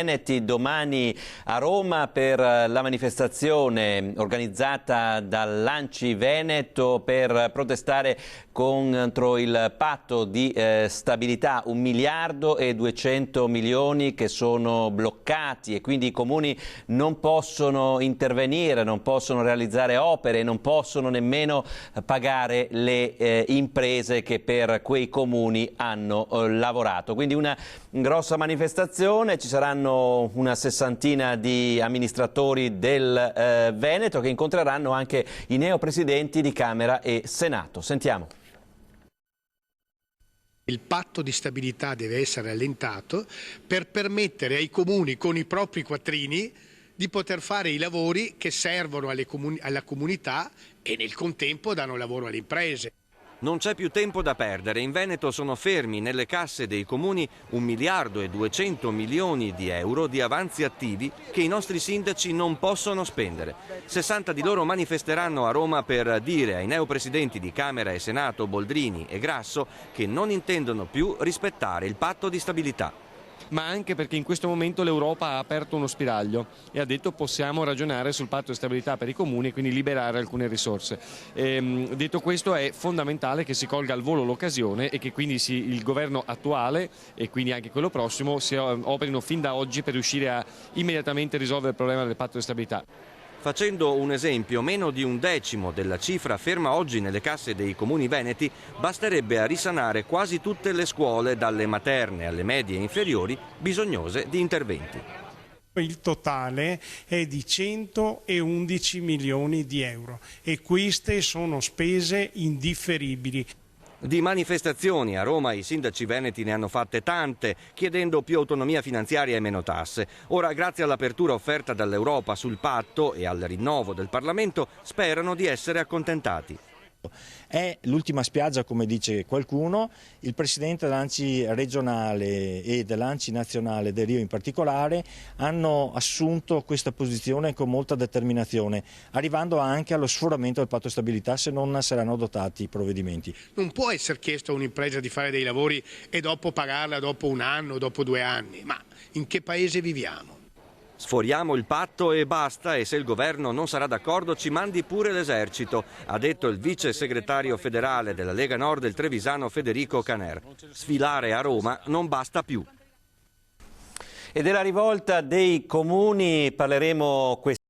Veneti domani a Roma per la manifestazione organizzata dall'Anci Veneto per protestare contro il patto di stabilità, 1 miliardo e 200 milioni che sono bloccati e quindi i comuni non possono intervenire, non possono realizzare opere, non possono nemmeno pagare le imprese che per quei comuni hanno lavorato. Quindi una grossa manifestazione, ci saranno una sessantina di amministratori del Veneto che incontreranno anche i neopresidenti di Camera e Senato. Sentiamo. Il patto di stabilità deve essere allentato per permettere ai comuni con i propri quattrini di poter fare i lavori che servono alla comunità e nel contempo danno lavoro alle imprese. Non c'è più tempo da perdere. In Veneto sono fermi nelle casse dei comuni 1 miliardo e 200 milioni di euro di avanzi attivi che i nostri sindaci non possono spendere. 60 di loro manifesteranno a Roma per dire ai neopresidenti di Camera e Senato, Boldrini e Grasso, che non intendono più rispettare il patto di stabilità. Ma anche perché in questo momento l'Europa ha aperto uno spiraglio e ha detto possiamo ragionare sul patto di stabilità per i comuni e quindi liberare alcune risorse. Detto questo, è fondamentale che si colga al volo l'occasione e che quindi il governo attuale e quindi anche quello prossimo si operino fin da oggi per riuscire a immediatamente risolvere il problema del patto di stabilità. Facendo un esempio, meno di 1/10 della cifra ferma oggi nelle casse dei comuni veneti basterebbe a risanare quasi tutte le scuole, dalle materne alle medie e inferiori, bisognose di interventi. Il totale è di 111 milioni di euro e queste sono spese indifferibili. Di manifestazioni a Roma i sindaci veneti ne hanno fatte tante, chiedendo più autonomia finanziaria e meno tasse. Ora, grazie all'apertura offerta dall'Europa sul patto e al rinnovo del Parlamento, sperano di essere accontentati. È l'ultima spiaggia, come dice qualcuno. Il presidente dell'Anci regionale e dell'Anci nazionale del Rio in particolare hanno assunto questa posizione con molta determinazione, arrivando anche allo sforamento del patto di stabilità se non saranno adottati i provvedimenti. Non può essere chiesto a un'impresa di fare dei lavori e dopo pagarla dopo 1 anno, dopo 2 anni. Ma in che paese viviamo? Sforiamo il patto e basta, e se il governo non sarà d'accordo ci mandi pure l'esercito, ha detto il vice segretario federale della Lega Nord del Trevisano Federico Caner. Sfilare a Roma non basta più. E della rivolta dei comuni parleremo questa